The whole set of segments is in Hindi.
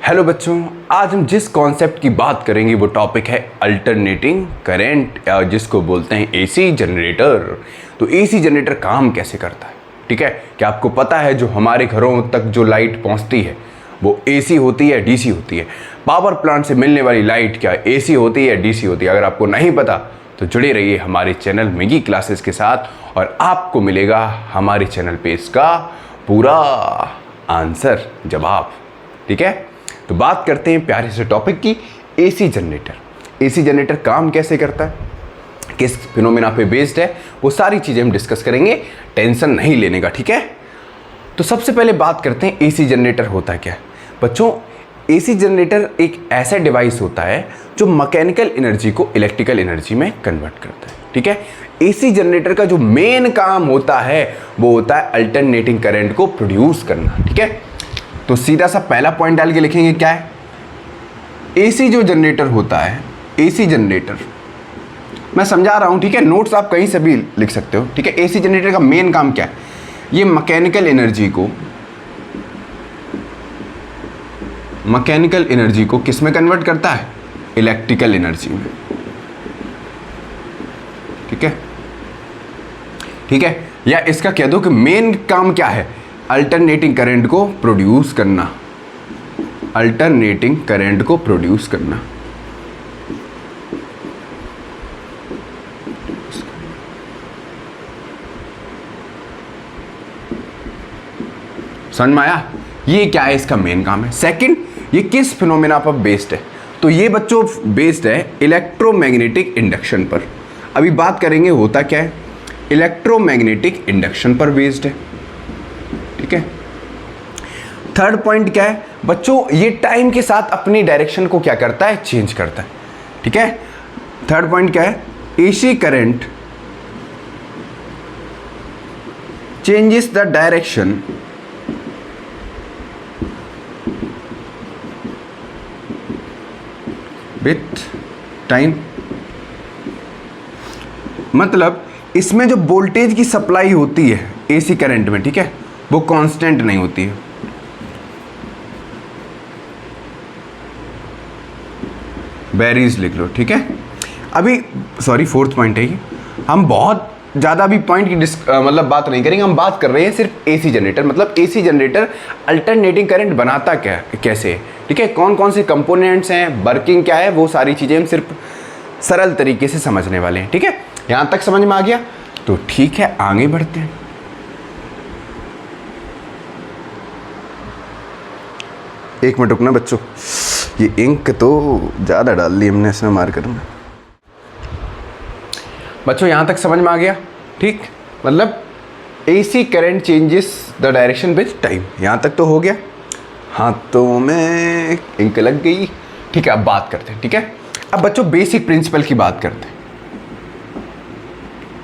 हेलो बच्चों, आज हम जिस कॉन्सेप्ट की बात करेंगे वो टॉपिक है अल्टरनेटिंग करंट, जिसको बोलते हैं एसी जनरेटर। तो एसी जनरेटर काम कैसे करता है, ठीक है? क्या आपको पता है जो हमारे घरों तक जो लाइट पहुंचती है वो एसी होती है, डीसी होती है? पावर प्लांट से मिलने वाली लाइट क्या एसी होती है, डीसी होती है? अगर आपको नहीं पता तो जुड़े रहिए हमारे चैनल मिगी क्लासेस के साथ और आपको मिलेगा हमारे चैनल पे इसका पूरा आंसर, जवाब, ठीक है? तो बात करते हैं प्यारे से टॉपिक की, एसी जनरेटर। एसी जनरेटर काम कैसे करता है, किस फिनोमेना पे बेस्ड है, वो सारी चीज़ें हम डिस्कस करेंगे, टेंशन नहीं लेने का, ठीक है? तो सबसे पहले बात करते हैं एसी जनरेटर होता क्या है। बच्चों, एसी जनरेटर एक ऐसा डिवाइस होता है जो मैकेनिकल एनर्जी को इलेक्ट्रिकल एनर्जी में कन्वर्ट करता है, ठीक है? एसी जनरेटर का जो मेन काम होता है वो होता है अल्टरनेटिंग करंट को प्रोड्यूस करना, ठीक है? तो सीधा सा पहला पॉइंट डाल के लिखेंगे क्या है। एसी जो जनरेटर होता है, एसी जनरेटर मैं समझा रहा हूं, ठीक है? नोट्स आप कहीं से भी लिख सकते हो, ठीक है? एसी जनरेटर का मेन काम क्या है, ये मैकेनिकल एनर्जी को किस में कन्वर्ट करता है, इलेक्ट्रिकल एनर्जी में, ठीक है? ठीक है, या इसका कह दो कि मेन काम क्या है, अल्टरनेटिंग करंट को प्रोड्यूस करना, अल्टरनेटिंग करंट को प्रोड्यूस करना। समझ में आया? ये क्या है, इसका मेन काम है। सेकंड, ये किस फिनोमेना पर बेस्ड है? तो ये बच्चों बेस्ड है इलेक्ट्रोमैग्नेटिक इंडक्शन पर। अभी बात करेंगे होता क्या है, इलेक्ट्रोमैग्नेटिक इंडक्शन पर बेस्ड है, ठीक है? थर्ड पॉइंट क्या है बच्चों, ये टाइम के साथ अपनी डायरेक्शन को क्या करता है, चेंज करता है, ठीक है? थर्ड पॉइंट क्या है, AC current changes the direction with time. मतलब इसमें जो वोल्टेज की सप्लाई होती है एसी करंट में, ठीक है, वो कांस्टेंट नहीं होती है। वेरीज लिख लो, ठीक है? अभी सॉरी, फोर्थ पॉइंट है ये। हम बहुत ज़्यादा भी पॉइंट की मतलब बात नहीं करेंगे, हम बात कर रहे हैं सिर्फ एसी जनरेटर। मतलब एसी जनरेटर अल्टरनेटिंग करंट बनाता क्या, कैसे, ठीक है? कौन कौन से कंपोनेंट्स हैं, वर्किंग क्या है, वो सारी चीज़ें हम सिर्फ सरल तरीके से समझने वाले हैं, ठीक है? यहाँ तक समझ में आ गया? तो ठीक है, आगे बढ़ते हैं। एक मिनट रुकना बच्चों, ये इंक तो ज़्यादा डाल ली हमने इसमें मार्कर में। बच्चों यहाँ तक समझ में आ गया, ठीक? मतलब AC current changes the direction with time, यहाँ तक तो हो गया। हाथों में इंक लग गई, ठीक है? अब बात करते हैं, ठीक है? अब बच्चों बेसिक प्रिंसिपल की बात करते हैं।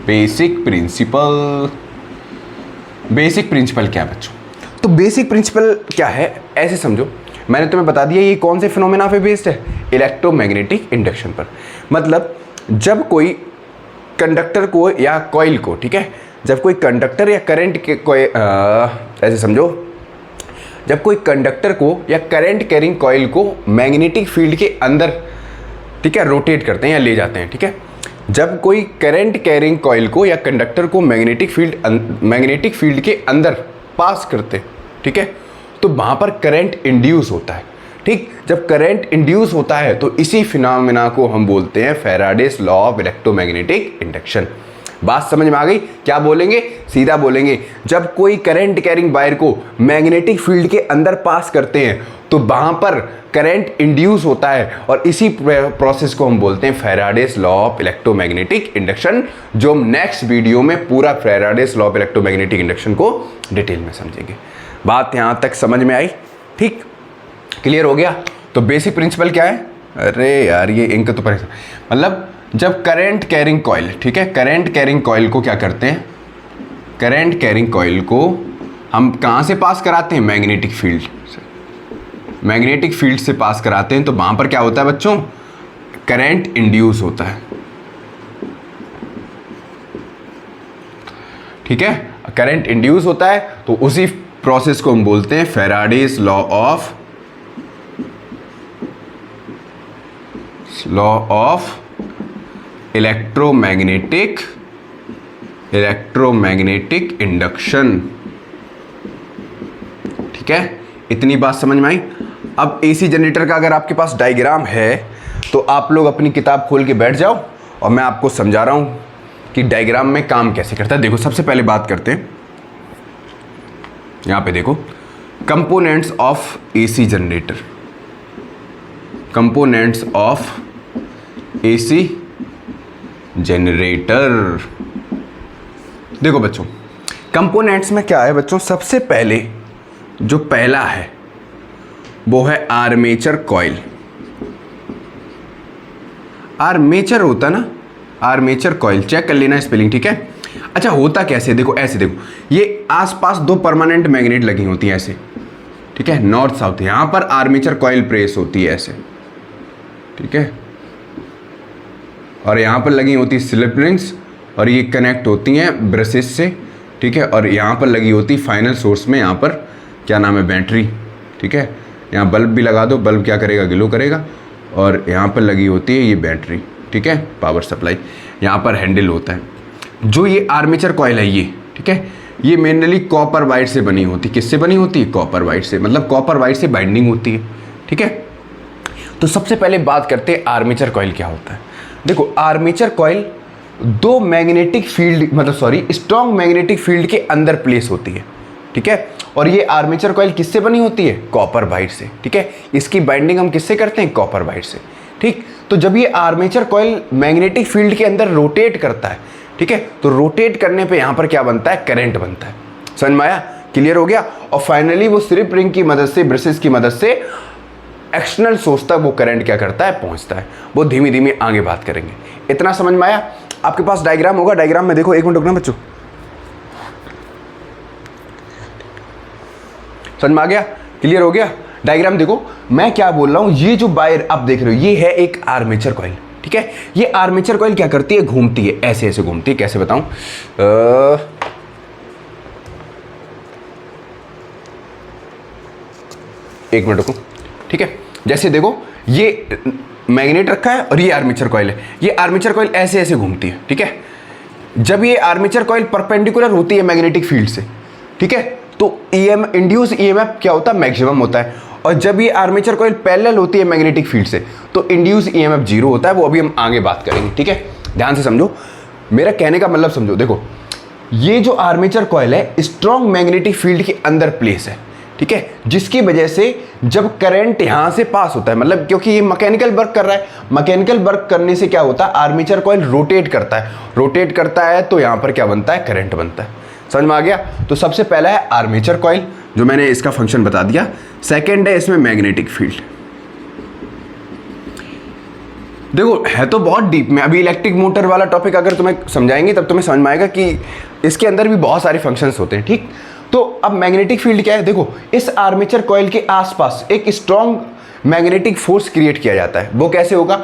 बेसिक प्रिंसिपल क्या है बच्चों? तो बेसिक प्रिंसिपल क्या है, ऐसे समझो, मैंने तुम्हें बता दिया ये कौन से फिनोमेना पे बेस्ड है, इलेक्ट्रोमैग्नेटिक इंडक्शन पर। मतलब जब कोई कंडक्टर को या कॉइल को, ठीक है, जब कोई कंडक्टर या करंट के कोई ऐसे समझो, जब कोई कंडक्टर को या करंट कैरिंग कॉइल को मैग्नेटिक फील्ड के अंदर, ठीक है, रोटेट करते हैं या ले जाते हैं, ठीक है? जब कोई करंट कैरिंग कॉइल को या कंडक्टर को मैग्नेटिक फील्ड के अंदर पास करते, ठीक है, तो वहाँ पर करंट इंड्यूस होता है, ठीक? जब करंट इंड्यूस होता है तो इसी फिनोमेना को हम बोलते हैं Faraday's law of electromagnetic induction. बात समझ में आ गई? क्या बोलेंगे, सीधा बोलेंगे, जब कोई करंट कैरिंग वायर को मैग्नेटिक फील्ड के अंदर पास करते हैं तो वहाँ पर करंट इंड्यूस होता है और इसी प्रोसेस को हम बोलते हैं Faraday's law of electromagnetic induction, जो हम नेक्स्ट वीडियो में पूरा Faraday's law of electromagnetic induction को डिटेल में समझेंगे। बात यहाँ तक समझ में आई? ठीक, क्लियर हो गया? तो बेसिक प्रिंसिपल क्या है? अरे यार ये इंक तो परेशान। मतलब जब करंट कैरिंग कॉइल, ठीक है, करंट कैरिंग कॉइल को क्या करते हैं, करंट कैरिंग कॉइल को हम कहाँ से पास कराते हैं, मैग्नेटिक फील्ड से, मैग्नेटिक फील्ड से पास कराते हैं, तो वहाँ पर क्या होता है बच्चों, करंट इंड्यूस होता है, ठीक है? करंट इंड्यूस होता है तो उसी प्रोसेस को हम बोलते हैं Faraday's law of law of electromagnetic induction. ठीक है, इतनी बात समझ में आई। अब एसी जनरेटर का अगर आपके पास डायग्राम है तो आप लोग अपनी किताब खोल के बैठ जाओ और मैं आपको समझा रहा हूं कि डायग्राम में काम कैसे करता है। देखो, सबसे पहले बात करते हैं, यहां पे देखो, components of AC generator, components of AC generator. देखो बच्चों, कंपोनेंट्स में क्या है बच्चों, सबसे पहले जो पहला है वो है आर्मेचर कॉइल। आर्मेचर होता ना, आर्मेचर कॉइल, चेक कर लेना स्पेलिंग, ठीक है। अच्छा, होता कैसे, देखो ऐसे, देखो ये आसपास दो परमानेंट मैग्नेट लगी होती हैं ऐसे, ठीक है, नॉर्थ साउथ। यहां पर आर्मेचर कॉइल प्रेस होती है ऐसे, ठीक है, और यहां पर लगी होती है स्लिप रिंग्स और ये कनेक्ट होती हैं ब्रशेस से, ठीक है, और यहां पर लगी होती फाइनल सोर्स में, यहां पर क्या नाम है, बैटरी, ठीक है। यहाँ बल्ब भी लगा दो, बल्ब क्या करेगा, ग्लो करेगा, और यहाँ पर लगी होती है ये बैटरी, ठीक है, पावर सप्लाई। यहाँ पर हैंडल होता है। जो ये आर्मेचर कॉइल है ये, ठीक है, ये मेनली कॉपर वायर से बनी होती है। किससे बनी होती है, कॉपर वायर से, मतलब कॉपर वायर से बाइंडिंग होती है, ठीक है। तो सबसे पहले बात करते हैं आर्मेचर कॉइल क्या होता है। देखो, आर्मेचर कॉइल दो मैग्नेटिक फील्ड, मतलब सॉरी, स्ट्रॉन्ग मैग्नेटिक फील्ड के अंदर प्लेस होती है, ठीक है। और ये आर्मेचर कॉइल किससे बनी होती है, कॉपर वायर से, ठीक है। इसकी बाइंडिंग हम किससे करते हैं, कॉपर वायर से, ठीक। तो जब ये आर्मेचर कॉइल मैग्नेटिक फील्ड के अंदर रोटेट करता है, ठीक है, तो रोटेट करने पे यहाँ पर क्या बनता है, करंट बनता है। समझ में आया, क्लियर हो गया। और फाइनली वो स्लिप रिंग की मदद से, ब्रशेस की मदद से एक्सटर्नल सोर्स तक वो करंट क्या करता है, पहुंचता है। वो धीमी धीमी आगे बात करेंगे। इतना समझ में आया। आपके पास डायग्राम होगा, डायग्राम में देखो, एक मिनट रुकना बच्चों, समझ में आ गया, क्लियर हो गया। डायग्राम देखो, मैं क्या बोल रहा हूं, ये जो वायर आप देख रहे हो ये है एक आर्मेचर कॉइल, ठीक है। ये आर्मेचर कॉइल क्या करती है, घूमती है, ऐसे ऐसे घूमती है। कैसे बताऊं, एक मिनट रुको, ठीक है। जैसे देखो, ये मैग्नेट रखा है और ये आर्मेचर कॉइल है। ये आर्मेचर कॉइल ऐसे ऐसे घूमती है, ठीक है। जब ये आर्मेचर कॉइल परपेंडिकुलर होती है मैग्नेटिक फील्ड से, ठीक है, तो इंड्यूस ईएमएफ क्या होता है, मैक्सिमम होता है। और जब ये आर्मेचर कॉइल पैरेलल होती है मैग्नेटिक फील्ड से, तो इंड्यूस ईएमएफ जीरो होता है। वो अभी हम आगे बात करेंगे, ठीक है। ध्यान से समझो, मेरा कहने का मतलब समझो। देखो, ये जो आर्मेचर कॉइल है स्ट्रॉन्ग मैग्नेटिक फील्ड के अंदर प्लेस है, ठीक है, जिसकी वजह से जब करंट यहां से पास होता है, मतलब क्योंकि ये मैकेनिकल वर्क कर रहा है, मैकेनिकल वर्क करने से क्या होता है, आर्मेचर कॉइल रोटेट करता है, रोटेट करता है तो यहां पर क्या बनता है, करंट बनता है। समझ में आ गया। तो सबसे पहला है आर्मेचर कॉइल, जो मैंने इसका फंक्शन बता दिया। सेकंड है इसमें मैग्नेटिक फील्ड। देखो, है तो बहुत डीप में, अभी इलेक्ट्रिक मोटर वाला टॉपिक अगर तुम्हें समझाएंगे तब तुम्हें समझ में आएगा कि इसके अंदर भी बहुत सारे फंक्शंस होते हैं, ठीक। तो अब मैग्नेटिक फील्ड क्या है, देखो, इस आर्मेचर कॉइल के आसपास एक स्ट्रॉन्ग मैग्नेटिक फोर्स क्रिएट किया जाता है। वो कैसे होगा,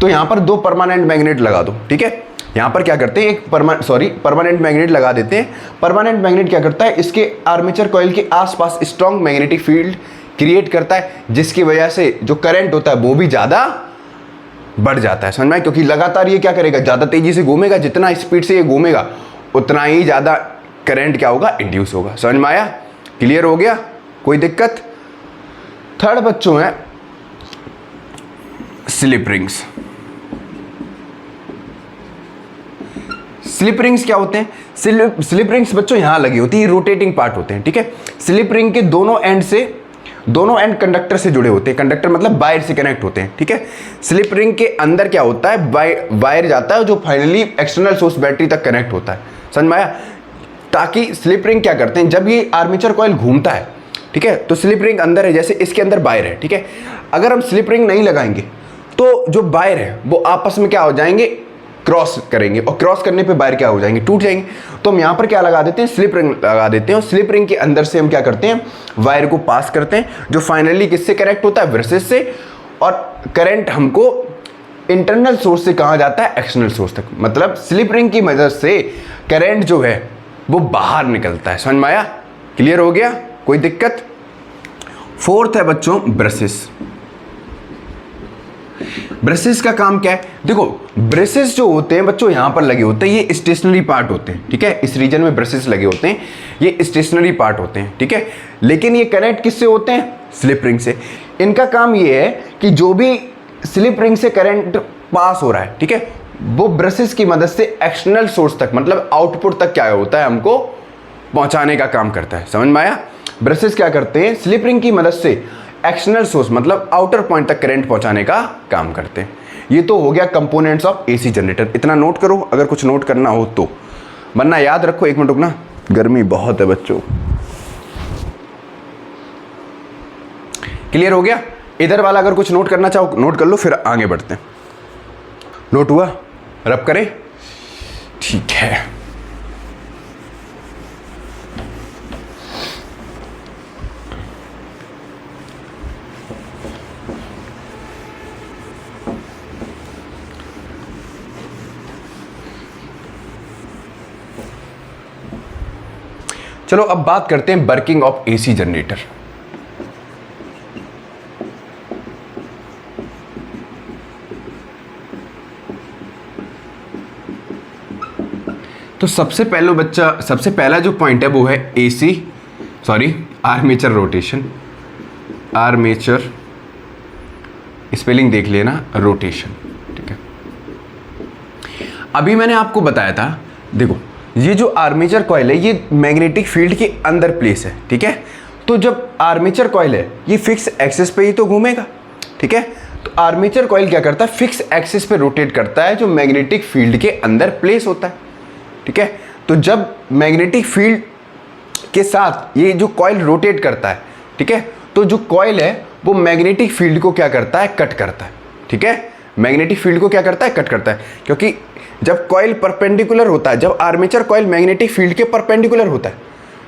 तो यहां पर दो परमानेंट मैग्नेट लगा दो, ठीक है। यहां पर क्या करते हैं, एक परमानेंट मैग्नेट लगा देते हैं। परमानेंट मैग्नेट क्या करता है, इसके आर्मेचर कॉइल के आसपास स्ट्रॉन्ग मैग्नेटिक फील्ड क्रिएट करता है, जिसकी वजह से जो करंट होता है वो भी ज़्यादा बढ़ जाता है। समझ में, क्योंकि लगातार ये क्या करेगा, ज़्यादा तेज़ी से घूमेगा, जितना स्पीड से ये घूमेगा उतना ही ज़्यादा करंट क्या होगा, इंड्यूस होगा। समझ में आया, क्लियर हो गया, कोई दिक्कत। थर्ड बच्चों है स्लिप रिंग्स। स्लिप रिंग्स क्या होते हैं, स्लिप रिंग्स बच्चों यहां लगी होती है, रोटेटिंग पार्ट होते हैं, ठीक है। स्लिप रिंग के दोनों एंड कंडक्टर से जुड़े होते हैं। कंडक्टर मतलब वायर से कनेक्ट होते हैं, ठीक है। स्लिप रिंग के अंदर क्या होता है, वायर जाता है जो फाइनली एक्सटर्नल सोर्स बैटरी तक कनेक्ट होता है। समझ में आया। ताकि स्लिप रिंग क्या करते हैं, जब ये आर्मेचर कॉइल घूमता है, ठीक है, तो स्लिप रिंग अंदर है, जैसे इसके अंदर वायर है, ठीक है। अगर हम स्लिप रिंग नहीं लगाएंगे तो जो वायर है वो आपस में क्या हो जाएंगे, क्रॉस करेंगे, और क्रॉस करने पे वायर क्या हो जाएंगे, टूट जाएंगे। तो हम यहाँ पर क्या लगा देते हैं, स्लिप रिंग लगा देते हैं, और स्लिप रिंग के अंदर से हम क्या करते हैं, वायर को पास करते हैं, जो फाइनली किससे कनेक्ट होता है, ब्रशेस से। और करंट हमको इंटरनल सोर्स से कहाँ जाता है, एक्सटर्नल सोर्स तक। मतलब स्लिप रिंग की मदद से करंट जो है वो बाहर निकलता है। समझ में आया, क्लियर हो गया, कोई दिक्कत। फोर्थ है बच्चों ब्रशेस। ब्रशेस का काम क्या है? देखो ब्रशेस जो होते हैं बच्चों यहाँ पर लगे होते हैं, ये स्टेशनरी पार्ट होते हैं, ठीक है। इस रीजन में ब्रशेस लगे होते हैं, ये स्टेशनरी पार्ट होते हैं, ठीक है। लेकिन ये कनेक्ट किससे होते हैं? स्लिप रिंग से। इनका काम ये है कि जो भी स्लिप रिंग से करंट पास हो रहा है, ठीक है, वो ब्रशेस की मदद से एक्सटर्नल सोर्स तक, मतलब आउटपुट तक क्या होता है, हमको पहुंचाने का काम करता है। समझ में आया? ब्रशेस क्या करते हैं? स्लिप रिंग की मदद से एक्सटर्नल सोर्स मतलब आउटर पॉइंट तक करंट पहुंचाने का काम करते हैं। ये तो हो गया कंपोनेंट्स ऑफ एसी जनरेटर। इतना नोट करो अगर कुछ नोट करना हो तो, वरना याद रखो। एक मिनट रुकना, गर्मी बहुत है बच्चों। क्लियर हो गया? इधर वाला अगर कुछ नोट करना चाहो नोट कर लो, फिर आगे बढ़ते हैं। नोट हुआ? रब करें? ठीक है। चलो अब बात करते हैं वर्किंग ऑफ एसी जनरेटर। तो सबसे पहला जो पॉइंट है वो है आर्मेचर रोटेशन। आर्मेचर स्पेलिंग देख लेना, रोटेशन, ठीक है। अभी मैंने आपको बताया था, देखो ये जो आर्मेचर कॉइल है ये मैग्नेटिक फील्ड के अंदर प्लेस है, ठीक है। तो जब आर्मेचर कॉइल है ये फिक्स एक्सिस पे ही तो घूमेगा, ठीक है। तो आर्मेचर कॉइल क्या करता है? फिक्स एक्सिस पे रोटेट करता है जो मैग्नेटिक फील्ड के अंदर प्लेस होता है, ठीक है। तो जब मैग्नेटिक फील्ड के साथ ये जो कॉइल रोटेट करता है, ठीक है, तो जो कॉइल है वो मैग्नेटिक फील्ड को क्या करता है? कट करता है, ठीक है। मैग्नेटिक फील्ड को क्या करता है? कट करता है। क्योंकि जब कॉइल परपेंडिकुलर होता है, जब आर्मेचर कॉइल मैग्नेटिक फील्ड के परपेंडिकुलर होता है,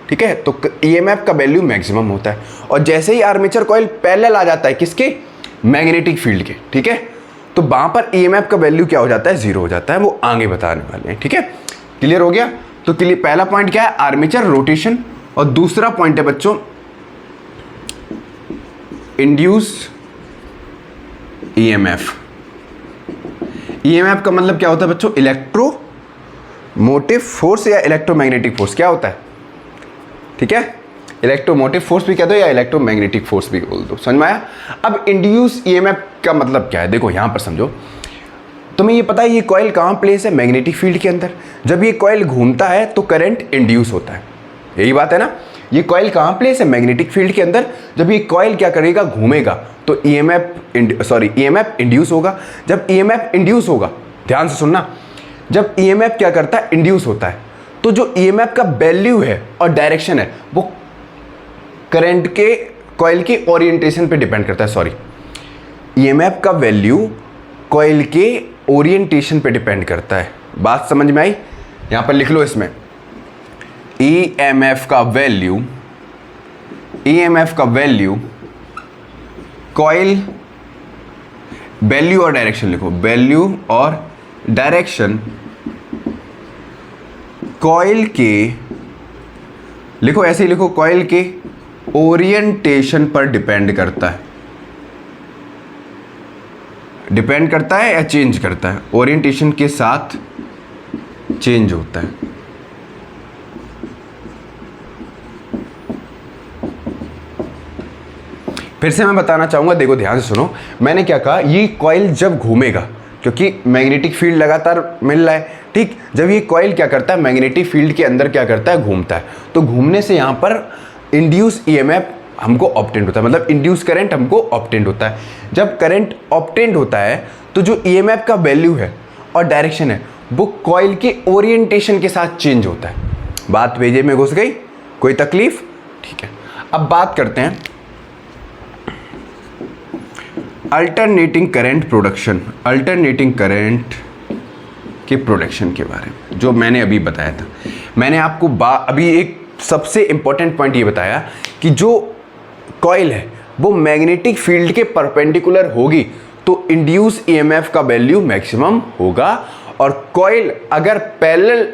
ठीक है, तो ईएमएफ का वैल्यू मैक्सिमम होता है। और जैसे ही आर्मेचर कॉइल पैरेलल आ जाता है किसके? मैग्नेटिक फील्ड के, ठीक है, तो वहां पर ईएमएफ का वैल्यू क्या हो जाता है? जीरो हो जाता है। वो आगे बताने वाले हैं, ठीक है। क्लियर हो गया? तो क्लियर, पहला पॉइंट क्या है? Armature rotation. और दूसरा पॉइंट है बच्चों इंड्यूस ईएमएफ। ईएमएफ का मतलब क्या होता है बच्चों? इलेक्ट्रोमोटिव फोर्स या इलेक्ट्रोमैग्नेटिक फोर्स। क्या होता है? ठीक है, इलेक्ट्रोमोटिव फोर्स भी कह दो या इलेक्ट्रोमैग्नेटिक फोर्स भी बोल दो। समझ में आया? अब इंड्यूस ईएमएफ का मतलब क्या है? देखो यहां पर समझो, तुम्हें ये पता है ये कॉइल कहां प्लेस है? मैग्नेटिक फील्ड के अंदर। जब ये कॉइल घूमता है तो करंट इंड्यूस होता है, यही बात है ना। ये कॉइल कहां प्लेस है? मैग्नेटिक फील्ड के अंदर। जब ये कॉइल क्या करेगा? घूमेगा, तो ईएमएफ इंड्यूस होगा। जब ईएमएफ इंड्यूस होगा, ध्यान से सुनना, जब ईएमएफ क्या करता है? इंड्यूस होता है, तो जो ईएमएफ का वैल्यू है और डायरेक्शन है वो करंट के कॉइल के ओरिएंटेशन पे डिपेंड करता है। ईएमएफ का वैल्यू कॉइल के ओरिएंटेशन पे डिपेंड करता है। बात समझ में आई? यहां पर लिख लो इसमें ईएमएफ का वैल्यू कॉइल, वैल्यू और डायरेक्शन लिखो, वैल्यू और डायरेक्शन कॉइल के, लिखो ऐसे ही लिखो, कॉइल के ओरिएंटेशन पर डिपेंड करता है। डिपेंड करता है या चेंज करता है? ओरिएंटेशन के साथ चेंज होता है। फिर से मैं बताना चाहूंगा, देखो ध्यान से सुनो, मैंने क्या कहा? ये कॉइल जब घूमेगा, क्योंकि मैग्नेटिक फील्ड लगातार मिल रहा है, ठीक, जब ये कॉइल क्या करता है? मैग्नेटिक फील्ड के अंदर क्या करता है? घूमता है। तो घूमने से यहां पर इंड्यूस ईएमएफ हमको ऑब्टेंड होता है, मतलब इंड्यूस करंट हमको ऑब्टेंड होता है। जब करंट ऑब्टेंड होता है तो जो ईएमएफ का वैल्यू है और डायरेक्शन है वो कॉइल के ओरिएंटेशन के साथ चेंज होता है। बात पेजे में घुस गई? कोई तकलीफ? ठीक है। अब बात करते हैं alternating current production, alternating current के प्रोडक्शन के बारे में जो मैंने अभी बताया था। मैंने आपको अभी एक सबसे इंपॉर्टेंट पॉइंट ये बताया कि जो कॉइल है वो मैग्नेटिक फील्ड के परपेंडिकुलर होगी तो इंड्यूस ईएमएफ का वैल्यू मैक्सिमम होगा, और कॉइल अगर पैरेलल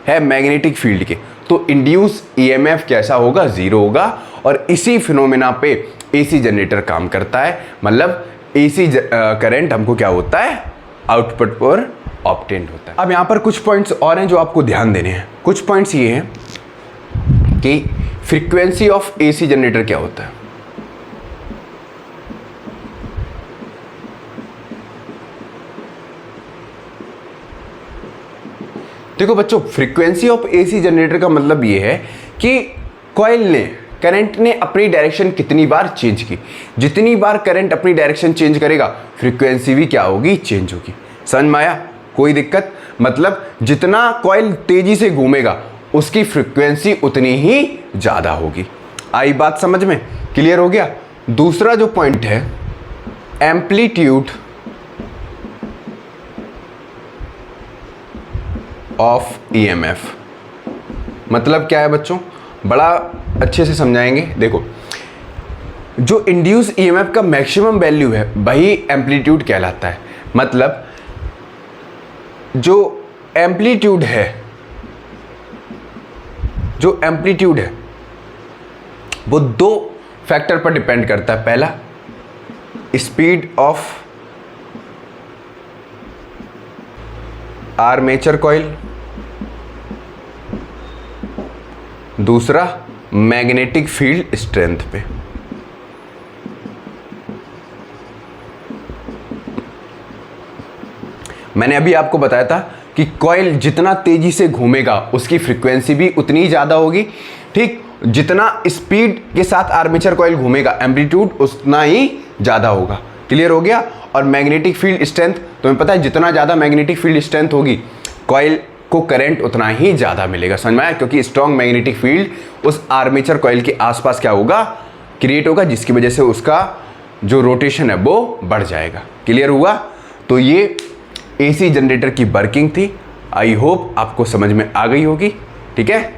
है मैग्नेटिक फील्ड के तो इंड्यूस ईएमएफ कैसा होगा? जीरो होगा। और इसी फिनोमेना पे एसी जनरेटर काम करता है, मतलब एसी करंट हमको क्या होता है, आउटपुट पर ऑब्टेन्ड होता है। अब यहाँ पर कुछ पॉइंट्स और हैं जो आपको ध्यान देने हैं। कुछ पॉइंट्स ये हैं कि फ्रीक्वेंसी ऑफ एसी जनरेटर क्या होता है। देखो बच्चों, फ्रीक्वेंसी ऑफ एसी जनरेटर का मतलब ये है कि कॉइल ने, करंट ने अपनी डायरेक्शन कितनी बार चेंज की। जितनी बार करंट अपनी डायरेक्शन चेंज करेगा फ्रीक्वेंसी भी क्या होगी, चेंज होगी। समझ में आया? कोई दिक्कत? मतलब जितना कॉइल तेजी से घूमेगा उसकी फ्रीक्वेंसी उतनी ही ज़्यादा होगी। आई बात समझ में? क्लियर हो गया? दूसरा जो पॉइंट है, एम्पलीट्यूड ऑफ ईएमएफ। मतलब क्या है बच्चों, बड़ा अच्छे से समझाएंगे। देखो, जो इंड्यूस ईएमएफ का मैक्सिमम वैल्यू है वही एम्पलीट्यूड कहलाता है। मतलब जो एम्पलीट्यूड है, वो दो फैक्टर पर डिपेंड करता है। पहला, स्पीड ऑफ आर्मेचर कॉइल, दूसरा मैग्नेटिक फील्ड स्ट्रेंथ पे। मैंने अभी आपको बताया था कि कॉइल जितना तेजी से घूमेगा उसकी फ्रीक्वेंसी भी उतनी ही ज़्यादा होगी। ठीक, जितना स्पीड के साथ आर्मेचर कॉइल घूमेगा एम्पलीट्यूड उतना ही ज़्यादा होगा। क्लियर हो गया? और मैग्नेटिक फील्ड स्ट्रेंथ, तुम्हें पता है जितना ज़्यादा मैग्नेटिक फील्ड स्ट्रेंथ होगी कॉइल को करंट उतना ही ज़्यादा मिलेगा। समझ में आया? क्योंकि स्ट्रॉन्ग मैग्नेटिक फील्ड उस आर्मेचर कॉइल के आसपास क्या होगा, क्रिएट होगा, जिसकी वजह से उसका जो रोटेशन है वो बढ़ जाएगा। क्लियर हुआ? तो ये एसी जनरेटर की वर्किंग थी। आई होप आपको समझ में आ गई होगी। ठीक है।